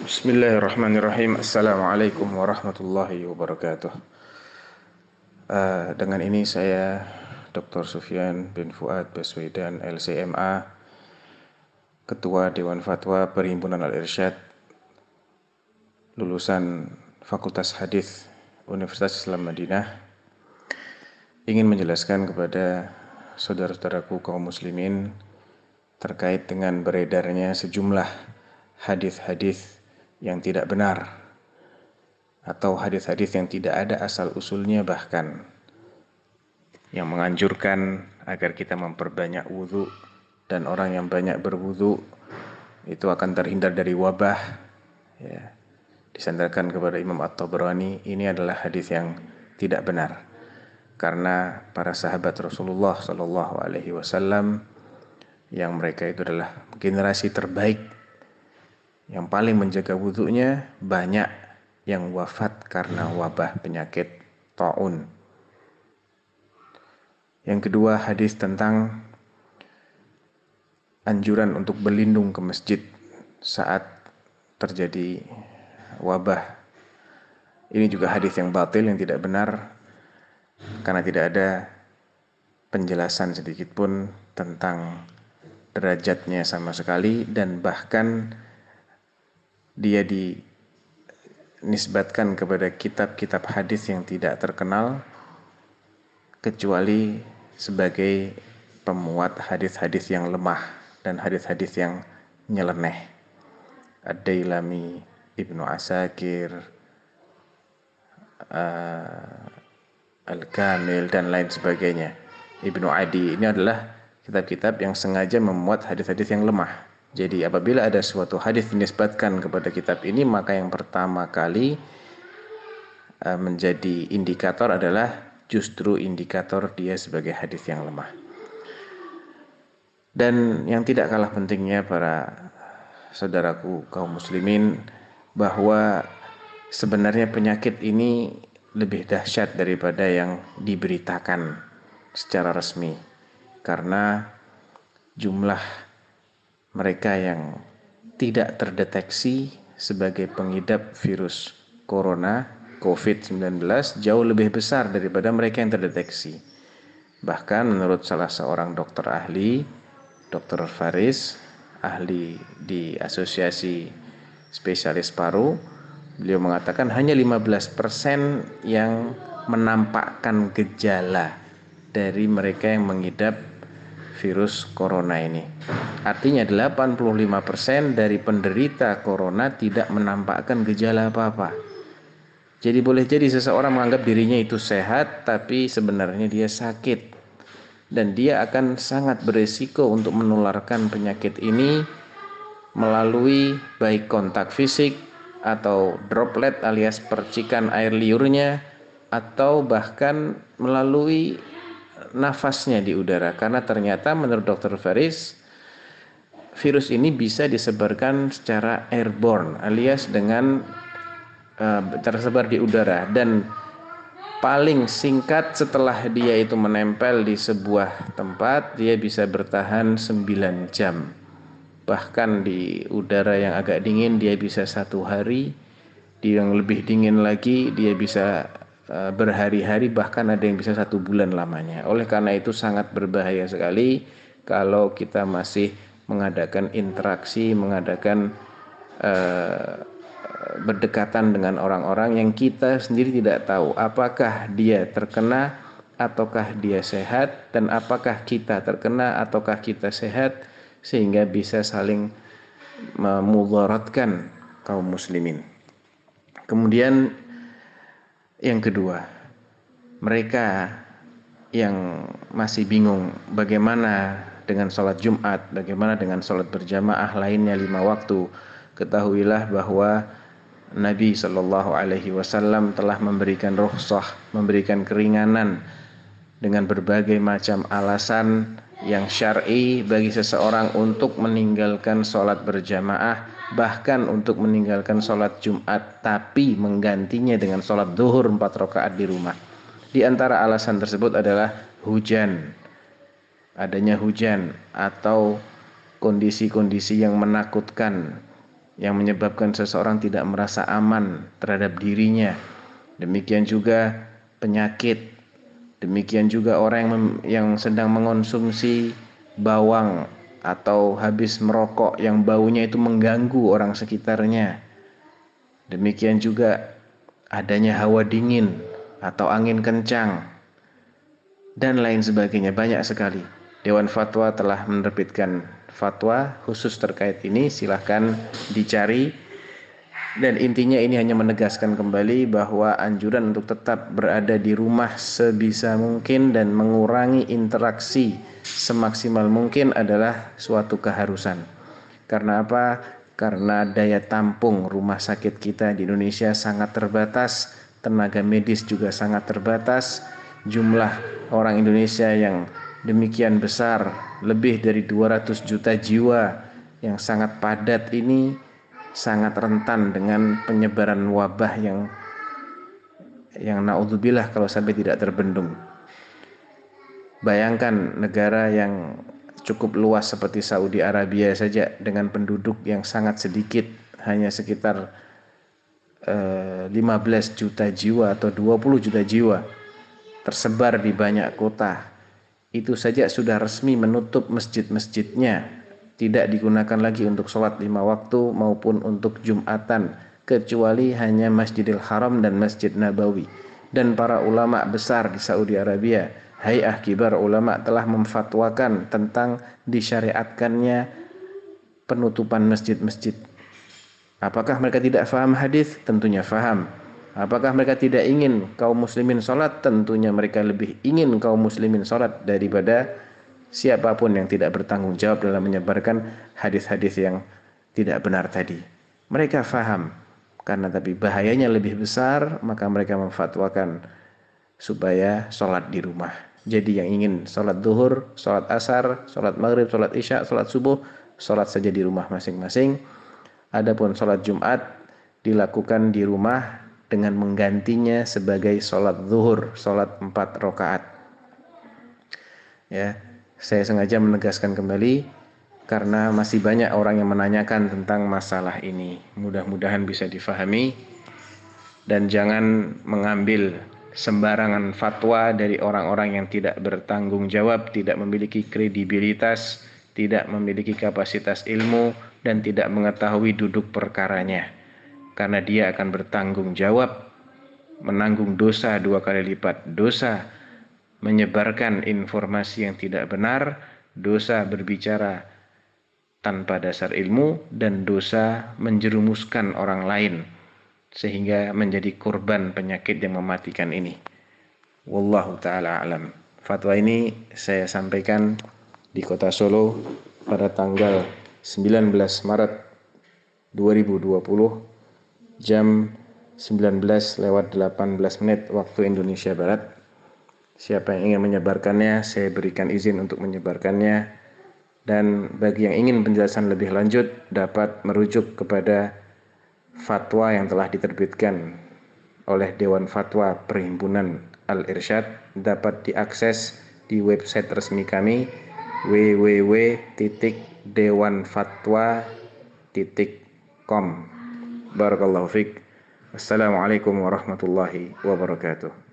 Bismillahirrahmanirrahim. Assalamualaikum warahmatullahi wabarakatuh. Dengan ini saya Dr. Sufyan bin Fuad Baswedan LCMA, Ketua Dewan Fatwa Perhimpunan Al-Irsyad, lulusan Fakultas Hadis Universitas Islam Madinah, ingin menjelaskan kepada saudara-saudaraku kaum muslimin terkait dengan beredarnya sejumlah hadis-hadis yang tidak benar atau hadis-hadis yang tidak ada asal-usulnya, bahkan yang menganjurkan agar kita memperbanyak wudhu, dan orang yang banyak berwudhu itu akan terhindar dari wabah, ya. Disandarkan kepada Imam At-Tabrani. Ini adalah hadis yang tidak benar, karena para sahabat Rasulullah Shallallahu Alaihi Wasallam yang mereka itu adalah generasi terbaik, yang paling menjaga wudhunya, banyak yang wafat karena wabah penyakit taun. Yang kedua, hadis tentang anjuran untuk berlindung ke masjid saat terjadi wabah. Ini juga hadis yang batil, yang tidak benar, karena tidak ada penjelasan sedikit pun tentang derajatnya sama sekali, dan bahkan dia dinisbatkan kepada kitab-kitab hadis yang tidak terkenal, kecuali sebagai pemuat hadis-hadis yang lemah dan hadis-hadis yang nyeleneh. Ad-Dailami, Ibnu Asakir, Al-Kamil, dan lain sebagainya, Ibnu Adi. Ini adalah kitab-kitab yang sengaja memuat hadis-hadis yang lemah. Jadi apabila ada suatu hadis dinisbatkan kepada kitab ini, maka yang pertama kali menjadi indikator adalah justru indikator dia sebagai hadis yang lemah. Dan yang tidak kalah pentingnya para saudaraku kaum muslimin, bahwa sebenarnya penyakit ini lebih dahsyat daripada yang diberitakan secara resmi, karena jumlah mereka yang tidak terdeteksi sebagai pengidap virus corona COVID-19 jauh lebih besar daripada mereka yang terdeteksi. Bahkan menurut salah seorang dokter ahli, Dr. Faris, ahli di Asosiasi Spesialis Paru, beliau mengatakan hanya 15% yang menampakkan gejala dari mereka yang mengidap virus corona ini. Artinya 85% dari penderita corona tidak menampakkan gejala apa-apa. Jadi boleh jadi seseorang menganggap dirinya itu sehat, tapi sebenarnya dia sakit. Dan dia akan sangat beresiko untuk menularkan penyakit ini melalui baik kontak fisik, atau droplet alias percikan air liurnya, atau bahkan melalui nafasnya di udara. Karena ternyata menurut Dr. Faris, virus ini bisa disebarkan secara airborne alias dengan tersebar di udara, dan paling singkat setelah dia itu menempel di sebuah tempat, dia bisa bertahan 9 jam. Bahkan di udara yang agak dingin dia bisa 1 hari, di yang lebih dingin lagi dia bisa berhari-hari, bahkan ada yang bisa 1 bulan lamanya. Oleh karena itu sangat berbahaya sekali kalau kita masih mengadakan interaksi, mengadakan berdekatan dengan orang-orang yang kita sendiri tidak tahu apakah dia terkena ataukah dia sehat, dan apakah kita terkena ataukah kita sehat, sehingga bisa saling memudaratkan kaum muslimin. Kemudian yang kedua, mereka yang masih bingung bagaimana dengan sholat Jumat, bagaimana dengan sholat berjamaah lainnya 5 waktu, ketahuilah bahwa Nabi Shallallahu Alaihi Wasallam telah memberikan rukhsah, memberikan keringanan dengan berbagai macam alasan yang syar'i bagi seseorang untuk meninggalkan sholat berjamaah, bahkan untuk meninggalkan sholat Jumat, tapi menggantinya dengan sholat zuhur 4 rakaat di rumah. Di antara alasan tersebut adalah hujan, adanya hujan atau kondisi-kondisi yang menakutkan, yang menyebabkan seseorang tidak merasa aman terhadap dirinya. Demikian juga penyakit. Demikian juga orang yang sedang mengonsumsi bawang atau habis merokok yang baunya itu mengganggu orang sekitarnya. Demikian juga adanya hawa dingin atau angin kencang dan lain sebagainya, banyak sekali. Dewan Fatwa telah menerbitkan fatwa khusus terkait ini, silahkan dicari. Dan intinya ini hanya menegaskan kembali bahwa anjuran untuk tetap berada di rumah sebisa mungkin dan mengurangi interaksi semaksimal mungkin adalah suatu keharusan. Karena apa? Karena daya tampung rumah sakit kita di Indonesia sangat terbatas, tenaga medis juga sangat terbatas, jumlah orang Indonesia yang demikian besar, lebih dari 200 juta jiwa yang sangat padat ini sangat rentan dengan penyebaran wabah yang naudzubillah kalau sampai tidak terbendung. Bayangkan negara yang cukup luas seperti Saudi Arabia saja dengan penduduk yang sangat sedikit, hanya sekitar 15 juta jiwa atau 20 juta jiwa tersebar di banyak kota. Itu saja sudah resmi menutup masjid-masjidnya, tidak digunakan lagi untuk sholat 5 waktu maupun untuk Jumatan, kecuali hanya Masjidil Haram dan Masjid Nabawi. Dan para ulama besar di Saudi Arabia, Hay'ah Kibar Ulama, telah memfatwakan tentang disyariatkannya penutupan masjid-masjid. Apakah mereka tidak faham hadis? Tentunya faham. Apakah mereka tidak ingin kaum muslimin sholat? Tentunya mereka lebih ingin kaum muslimin sholat daripada siapapun yang tidak bertanggung jawab dalam menyebarkan hadis-hadis yang tidak benar tadi. Mereka faham, karena tapi bahayanya lebih besar, maka mereka memfatwakan supaya sholat di rumah. Jadi yang ingin sholat zuhur, sholat asar, sholat maghrib, sholat isya, sholat subuh, sholat saja di rumah masing-masing. Adapun sholat Jumat dilakukan di rumah dengan menggantinya sebagai sholat zuhur, sholat 4 rakaat. Ya, saya sengaja menegaskan kembali karena masih banyak orang yang menanyakan tentang masalah ini. Mudah-mudahan bisa difahami dan jangan mengambil sembarangan fatwa dari orang-orang yang tidak bertanggung jawab, tidak memiliki kredibilitas, tidak memiliki kapasitas ilmu, dan tidak mengetahui duduk perkaranya. Karena dia akan bertanggung jawab, menanggung dosa 2 kali lipat. Dosa menyebarkan informasi yang tidak benar, dosa berbicara tanpa dasar ilmu, dan dosa menjerumuskan orang lain sehingga menjadi korban penyakit yang mematikan ini. Wallahu ta'ala alam. Fatwa ini saya sampaikan di Kota Solo pada tanggal 19 Maret 2020 jam 19:18 waktu Indonesia Barat. Siapa yang ingin menyebarkannya, saya berikan izin untuk menyebarkannya. Dan bagi yang ingin penjelasan lebih lanjut, dapat merujuk kepada fatwa yang telah diterbitkan oleh Dewan Fatwa Perhimpunan Al-Irsyad, dapat diakses di website resmi kami www.dewanfatwa.com. Barakallahu fiik. Assalamualaikum warahmatullahi wabarakatuh.